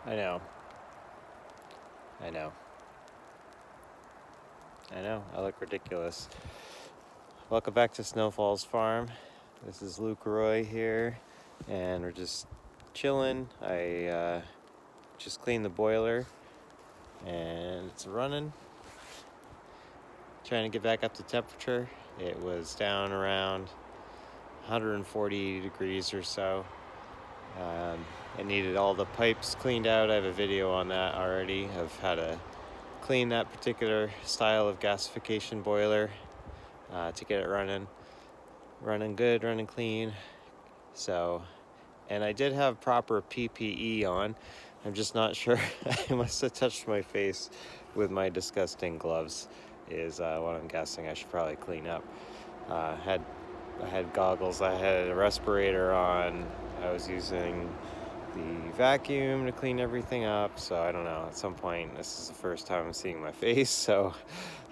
I know. I know. I know. I look ridiculous. Welcome back to Snowfall's Farm. This is Luke Roy here, and we're just chilling. I just cleaned the boiler, and it's running. Trying to get back up to temperature. It was down around 140 degrees or so. It needed all the pipes cleaned out. I have a video on that already of how to clean that particular style of gasification boiler to get it running good, running clean. So, and I did have proper PPE on. I'm just not sure. I must have touched my face with my disgusting gloves is what I'm guessing I should probably clean up. I had goggles, I had a respirator on, I was using the vacuum to clean everything up, so I don't know, at some point, this is the first time I'm seeing my face, so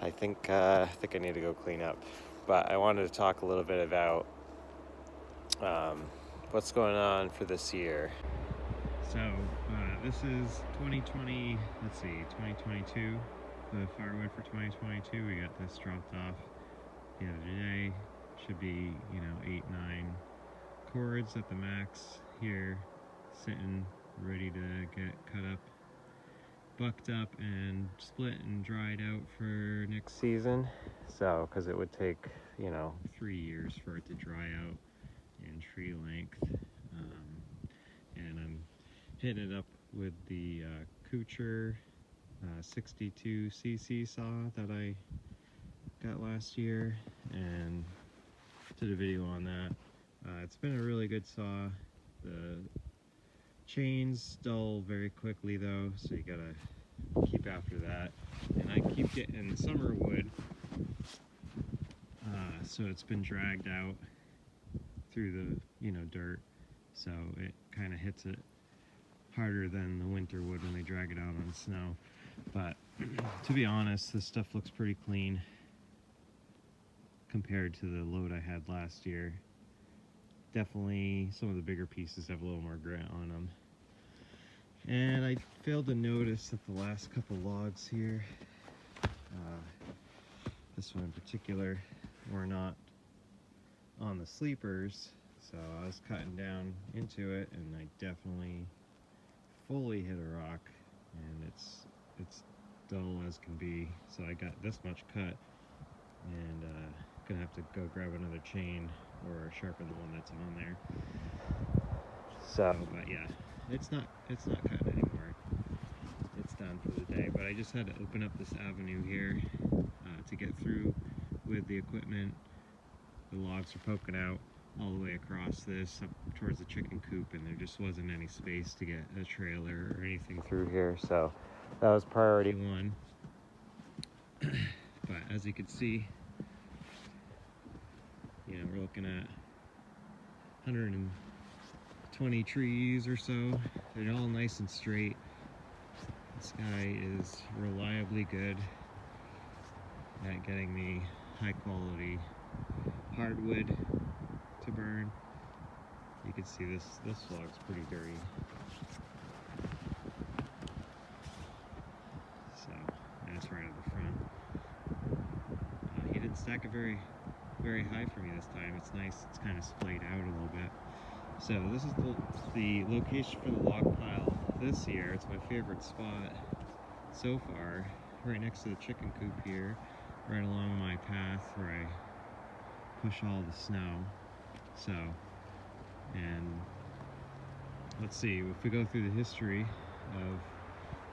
I think I need to go clean up. But I wanted to talk a little bit about what's going on for this year. So this is 2020, 2022, the firewood for 2022. We got this dropped off the other day. Should be, 8-9 cords at the max here, sitting ready to get cut up, bucked up, and split and dried out for next season. So, because it would take, 3 years for it to dry out in tree length. And I'm hitting it up with the Kucher 62cc saw that I got last year, and did a video on that. It's been a really good saw. The chains dull very quickly though, so you gotta keep after that. And I keep getting summer wood, so it's been dragged out through the dirt, so it kind of hits it harder than the winter wood when they drag it out on snow. But to be honest, this stuff looks pretty clean compared to the load I had last year. Definitely some of the bigger pieces have a little more grit on them. And I failed to notice that the last couple logs here, this one in particular, were not on the sleepers. So I was cutting down into it, and I definitely fully hit a rock, and it's dull as can be. So I got this much cut, and gonna have to go grab another chain or sharpen the one that's on there. So, but yeah, it's not cutting anymore. It's done for the day. But I just had to open up this avenue here to get through with the equipment. The logs are poking out all the way across this up towards the chicken coop, and there just wasn't any space to get a trailer or anything through here. So that was priority one. But as you can see, we're looking at 120 trees or so. They're all nice and straight. This guy is reliably good at getting the high quality hardwood to burn. You can see this log's pretty dirty. So, and it's right at the front. He didn't stack it very high for me this time. It's nice, it's kind of splayed out a little bit. So this is the location for the log pile this year. It's my favorite spot so far, right next to the chicken coop here, right along my path where I push all the snow. So, and let's see, if we go through the history of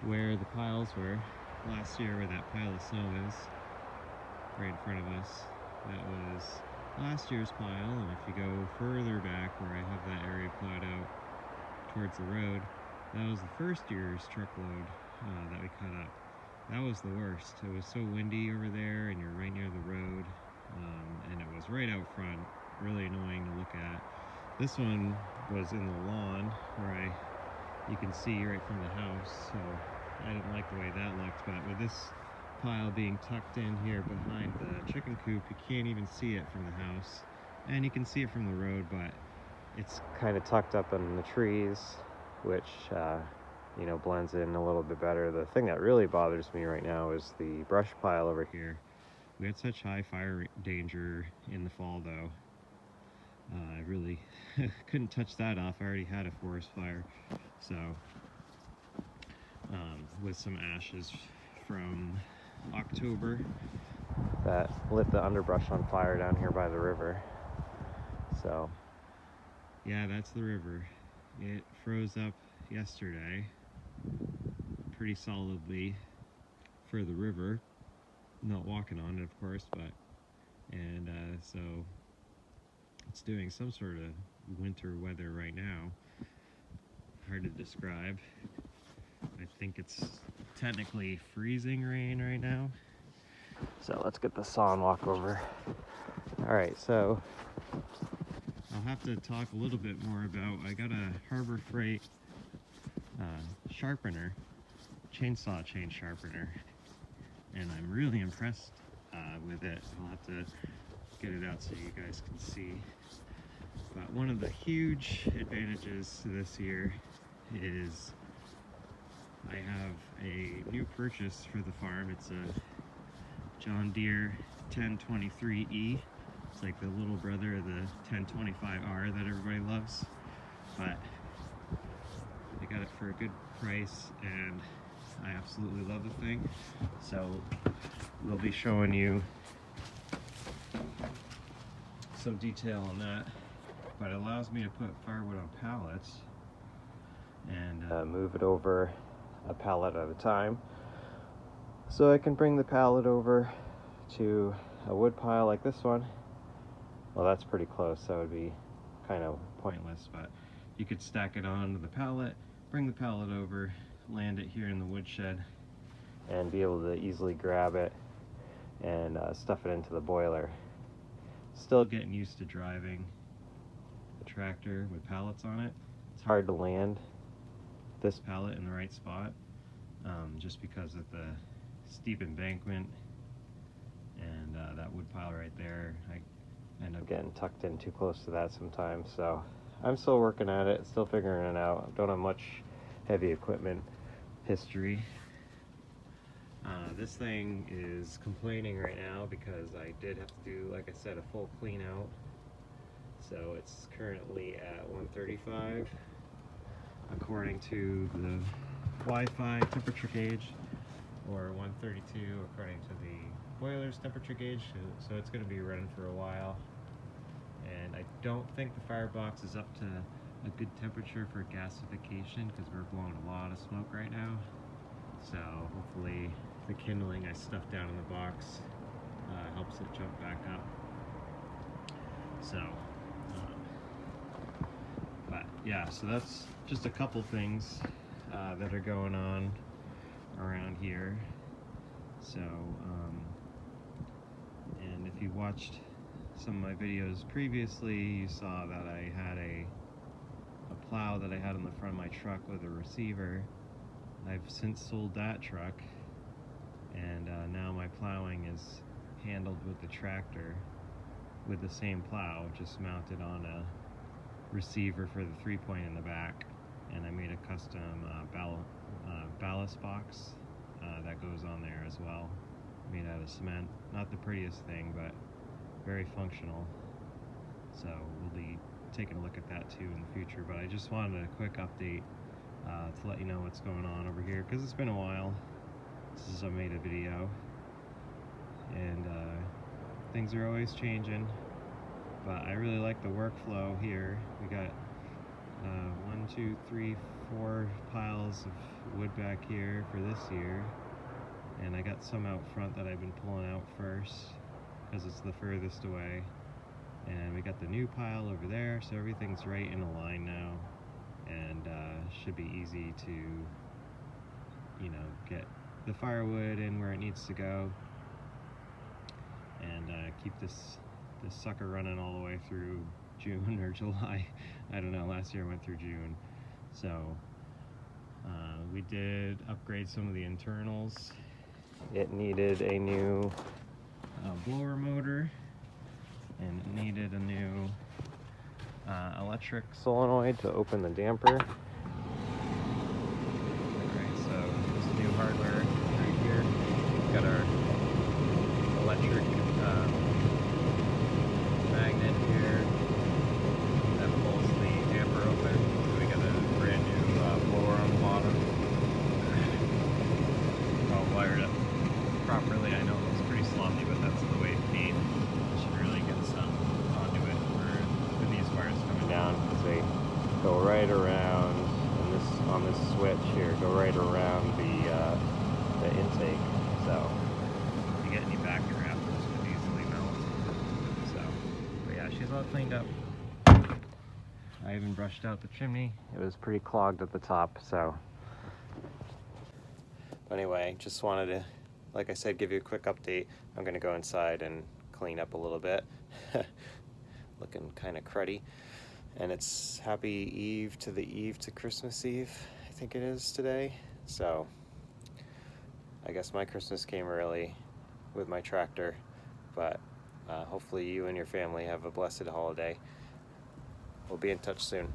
where the piles were last year, where that pile of snow is, right in front of us, that was last year's pile. And if you go further back where I have that area plowed out towards the road, that was the first year's truckload that we cut up. That was the worst. It was so windy over there, and you're right near the road, and it was right out front, really annoying to look at. This one was in the lawn where you can see right from the house, so I didn't like the way that looked. But with this pile being tucked in here behind the chicken coop, you can't even see it from the house, and you can see it from the road, but it's kind of tucked up in the trees, which you know, blends in a little bit better. The thing that really bothers me right now is the brush pile over here. We had such high fire danger in the fall, though. I really couldn't touch that off. I already had a forest fire. So, with some ashes from October that lit the underbrush on fire down here by the river. So, yeah, that's the river. It froze up yesterday pretty solidly for the river. Not walking on it, of course, but so it's doing some sort of winter weather right now. Hard to describe. I think it's technically freezing rain right now. So let's get the saw and walk over. All right, so I'll have to talk a little bit more about, I got a Harbor Freight sharpener, chainsaw chain sharpener, and I'm really impressed with it. I'll have to get it out so you guys can see. But one of the huge advantages to this year is I have a new purchase for the farm. It's a John Deere 1023E. It's like the little brother of the 1025R that everybody loves. But I got it for a good price and I absolutely love the thing. So we'll be showing you some detail on that. But it allows me to put firewood on pallets and move it over a pallet at a time. So I can bring the pallet over to a wood pile like this one. Well, that's pretty close, so it would be kind of pointless, but you could stack it onto the pallet, bring the pallet over, land it here in the woodshed, and be able to easily grab it and stuff it into the boiler. Still getting used to driving the tractor with pallets on it. It's hard to land this pallet in the right spot, just because of the steep embankment and that wood pile right there. I end up getting tucked in too close to that sometimes, so I'm still working at it, still figuring it out. Don't have much heavy equipment history. This thing is complaining right now because I did have to do, like I said, a full clean out. So it's currently at 135 according to the Wi-Fi temperature gauge, or 132 according to the boiler's temperature gauge. So it's going to be running for a while. And I don't think the firebox is up to a good temperature for gasification because we're blowing a lot of smoke right now. So hopefully the kindling I stuffed down in the box helps it jump back up. So, but yeah, so that's just a couple things that are going on around here. So, and if you watched some of my videos previously, you saw that I had a plow that I had on the front of my truck with a receiver. I've since sold that truck, and now my plowing is handled with the tractor with the same plow, just mounted on a receiver for the 3-point in the back. And I made a custom ballast box that goes on there as well, made out of cement. Not the prettiest thing, but very functional. So we'll be taking a look at that too in the future. But I just wanted a quick update to let you know what's going on over here, because it's been a while since I made a video, and things are always changing. But I really like the workflow here. We got 1, 2, 3, 4 piles of wood back here for this year, and I got some out front that I've been pulling out first because it's the furthest away. And we got the new pile over there, so everything's right in a line now, and should be easy to, you know, get the firewood in where it needs to go, and keep this sucker running all the way through June or July. I don't know, last year I went through June. So we did upgrade some of the internals. It needed a new blower motor, and it needed a new electric solenoid to open the damper. this switch here go right around the intake, so if you get any vacuum wrap, this would easily melt. So, but yeah, she's all cleaned up. I even brushed out the chimney. It was pretty clogged at the top, so. Anyway, just wanted to, like I said, give you a quick update. I'm gonna go inside and clean up a little bit. Looking kind of cruddy. And it's Happy Eve to Christmas Eve, I think it is today. So I guess my Christmas came early with my tractor, but hopefully you and your family have a blessed holiday. We'll be in touch soon.